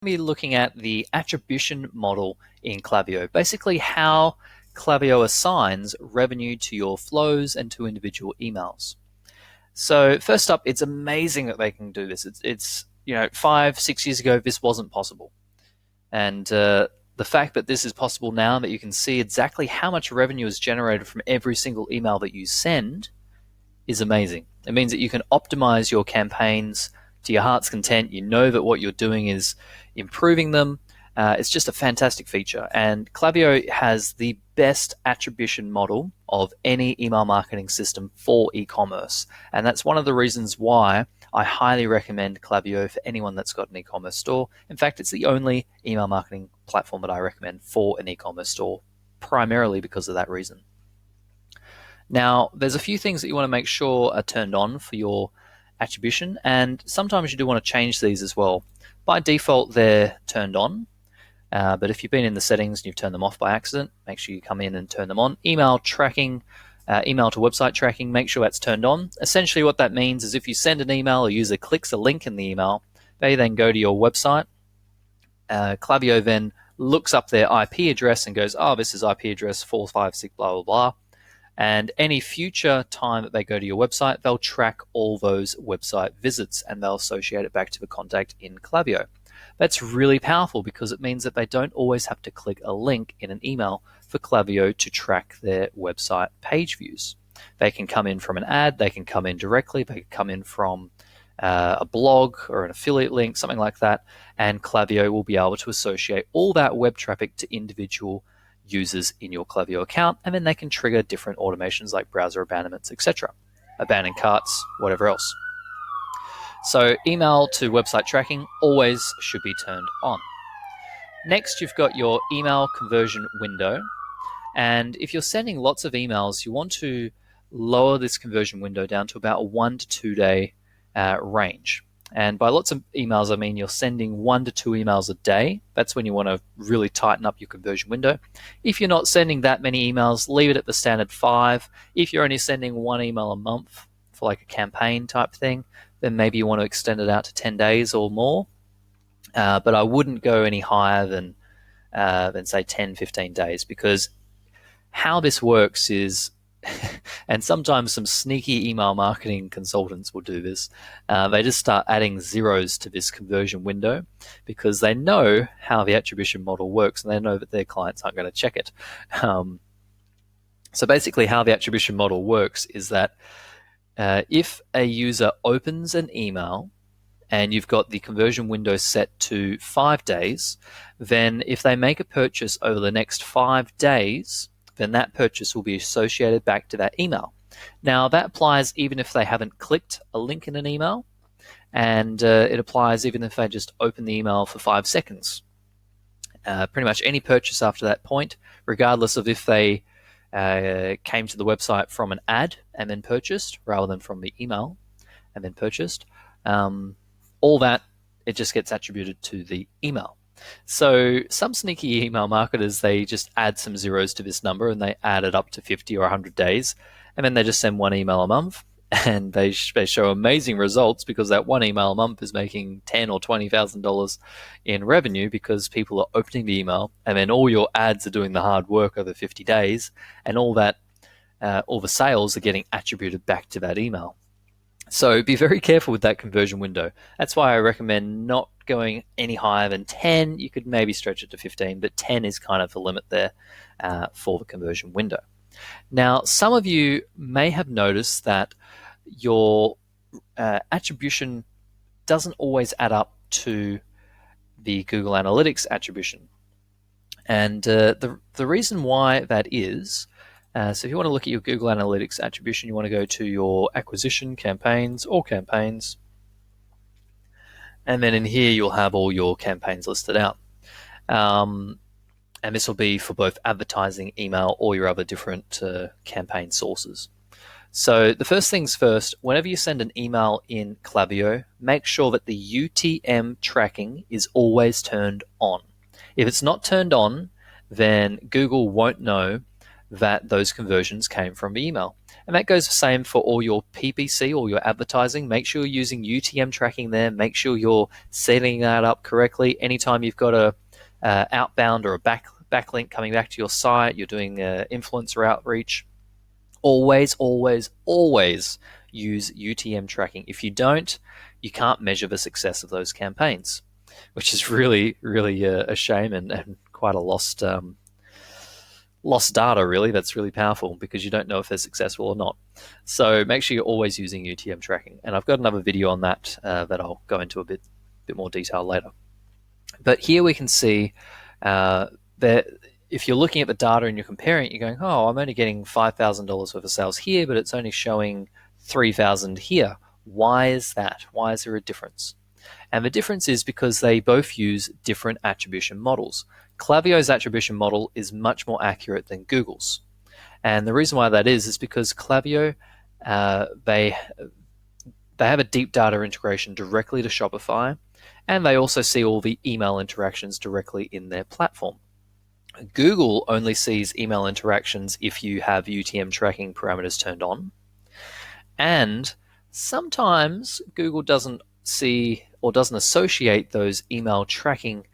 Be looking at the attribution model in Klaviyo, basically how Klaviyo assigns revenue to your flows and to individual emails. So first up, it's amazing that they can do this. It's 5-6 years ago this wasn't possible, and the fact that this is possible now, that you can see exactly how much revenue is generated from every single email that you send, is amazing. It means that you can optimize your campaigns to your heart's content. You know that what you're doing is improving them. It's just a fantastic feature. And Klaviyo has the best attribution model of any email marketing system for e-commerce. And that's one of the reasons why I highly recommend Klaviyo for anyone that's got an e-commerce store. In fact, it's the only email marketing platform that I recommend for an e-commerce store, primarily because of that reason. Now, there's a few things that you want to make sure are turned on for your attribution, and sometimes you do want to change these as well. By default, they're turned on, but if you've been in the settings and you've turned them off by accident, make sure you come in and turn them on. Email tracking, email to website tracking, make sure that's turned on. Essentially what that means is if you send an email, a user clicks a link in the email, they then go to your website. Klaviyo then looks up their IP address and goes, oh, this is IP address 456 blah, blah, blah. And any future time that they go to your website, they'll track all those website visits and they'll associate it back to the contact in Klaviyo. That's really powerful because it means that they don't always have to click a link in an email for Klaviyo to track their website page views. They can come in from an ad, they can come in directly, they can come in from a blog or an affiliate link, something like that, and Klaviyo will be able to associate all that web traffic to individual users in your Klaviyo account, and then they can trigger different automations like browser abandonments, etc., abandoned carts, whatever else. So email to website tracking always should be turned on. Next, you've got your email conversion window, and if you're sending lots of emails, you want to lower this conversion window down to about a 1 to 2 day range. And by lots of emails, I mean you're sending 1 to 2 emails a day. That's when you want to really tighten up your conversion window. If you're not sending that many emails, leave it at the standard 5. If you're only sending 1 email a month for like a campaign type thing, then maybe you want to extend it out to 10 days or more. But I wouldn't go any higher than say 10, 15 days, because how this works is, and sometimes some sneaky email marketing consultants will do this. They just start adding zeros to this conversion window because they know how the attribution model works and they know that their clients aren't going to check it. So basically how the attribution model works is that if a user opens an email and you've got the conversion window set to 5 days, then if they make a purchase over the next 5 days, then that purchase will be associated back to that email. Now, that applies even if they haven't clicked a link in an email, and it applies even if they just open the email for 5 seconds. Pretty much any purchase after that point, regardless of if they came to the website from an ad and then purchased, rather than from the email and then purchased, all that, it just gets attributed to the email. So some sneaky email marketers, they just add some zeros to this number and they add it up to 50 or 100 days, and then they just send 1 email a month, and they show amazing results because that 1 email a month is making $10,000 or $20,000 in revenue because people are opening the email, and then all your ads are doing the hard work over 50 days, and all the sales are getting attributed back to that email. So be very careful with that conversion window. That's why I recommend not going any higher than 10. You could maybe stretch it to 15, but 10 is kind of the limit there for the conversion window. Now, some of you may have noticed that your attribution doesn't always add up to the Google Analytics attribution. And the reason why that is, so if you want to look at your Google Analytics attribution, you want to go to your acquisition, campaigns, or campaigns. And then in here, you'll have all your campaigns listed out. And this will be for both advertising, email, or your other different campaign sources. So the first things first, whenever you send an email in Klaviyo, make sure that the UTM tracking is always turned on. If it's not turned on, then Google won't know that those conversions came from email. And that goes the same for all your PPC, all your advertising. Make sure you're using UTM tracking there. Make sure you're setting that up correctly. Anytime you've got a outbound or a backlink coming back to your site, you're doing influencer outreach, always, always, always use UTM tracking. If you don't, you can't measure the success of those campaigns, which is really, really a shame and quite a lost data, really. That's really powerful because you don't know if they're successful or not. So make sure you're always using UTM tracking. And I've got another video on that that I'll go into a bit more detail later. But here we can see that if you're looking at the data and you're comparing it, you're going, oh, I'm only getting $5,000 worth of sales here, but it's only showing $3,000 here. Why is that? Why is there a difference? And the difference is because they both use different attribution models. Klaviyo's attribution model is much more accurate than Google's. And the reason why that is because Klaviyo, they have a deep data integration directly to Shopify, and they also see all the email interactions directly in their platform. Google only sees email interactions if you have UTM tracking parameters turned on. And sometimes Google doesn't see or doesn't associate those email tracking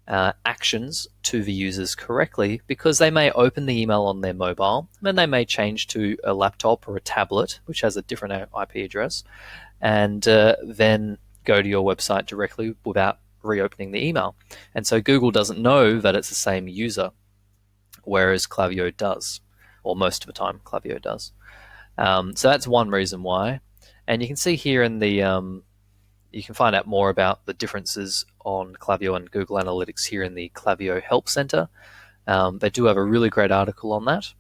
actions to the users correctly because they may open the email on their mobile, then they may change to a laptop or a tablet, which has a different IP address, and then go to your website directly without reopening the email. And so Google doesn't know that it's the same user, whereas Klaviyo does, or most of the time Klaviyo does. So that's one reason why. And you can see here in the you can find out more about the differences on Klaviyo and Google Analytics here in the Klaviyo Help Center. They do have a really great article on that.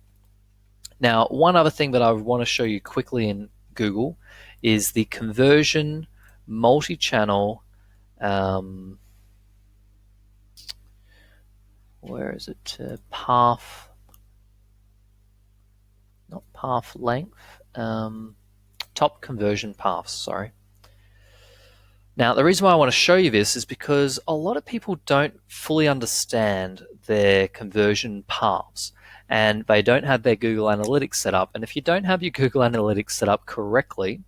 Now, one other thing that I want to show you quickly in Google is the conversion multi-channel, where is it? Path, not path length, top conversion paths, sorry. Now, the reason why I want to show you this is because a lot of people don't fully understand their conversion paths and they don't have their Google Analytics set up. And if you don't have your Google Analytics set up correctly,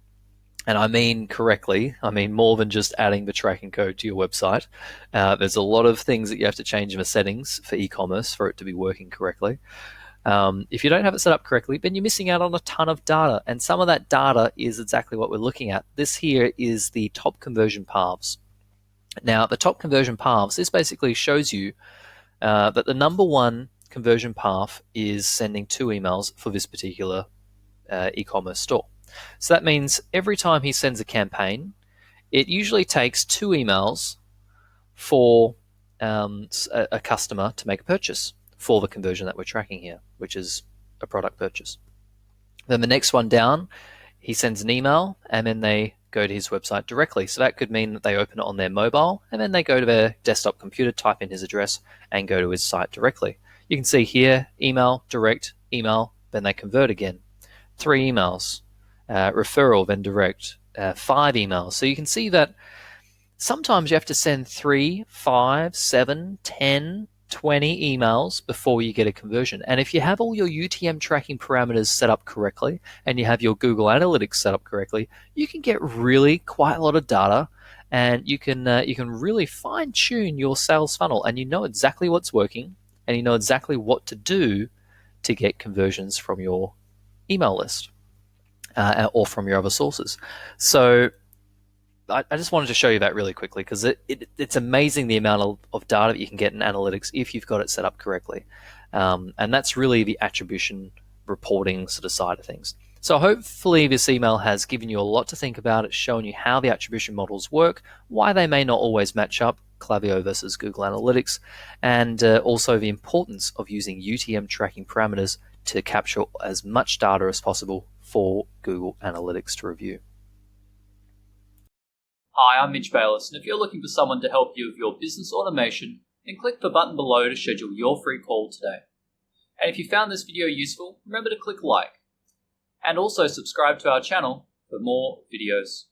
and I mean correctly, I mean more than just adding the tracking code to your website. There's a lot of things that you have to change in the settings for e-commerce for it to be working correctly. If you don't have it set up correctly, then you're missing out on a ton of data. And some of that data is exactly what we're looking at. This here is the top conversion paths. Now, the top conversion paths, this basically shows you that the number one conversion path is sending 2 emails for this particular e-commerce store. So that means every time he sends a campaign, it usually takes 2 emails for a customer to make a purchase for the conversion that we're tracking here, which is a product purchase. Then the next one down, he sends an email and then they go to his website directly. So that could mean that they open it on their mobile and then they go to their desktop computer, type in his address and go to his site directly. You can see here, email, direct, email, then they convert again. 3 emails, referral, then direct, 5 emails. So you can see that sometimes you have to send 3, 5, 7, 10, 20 emails before you get a conversion. And if you have all your UTM tracking parameters set up correctly and you have your Google Analytics set up correctly, you can get really quite a lot of data and you can really fine-tune your sales funnel, and you know exactly what's working and you know exactly what to do to get conversions from your email list or from your other sources. So I just wanted to show you that really quickly because it's amazing the amount of data that you can get in analytics if you've got it set up correctly. And that's really the attribution reporting sort of side of things. So hopefully this email has given you a lot to think about. It's shown you how the attribution models work, why they may not always match up, Klaviyo versus Google Analytics, and also the importance of using UTM tracking parameters to capture as much data as possible for Google Analytics to review. Hi, I'm Mitch Bayless, and if you're looking for someone to help you with your business automation, then click the button below to schedule your free call today. And if you found this video useful, remember to click like, and also subscribe to our channel for more videos.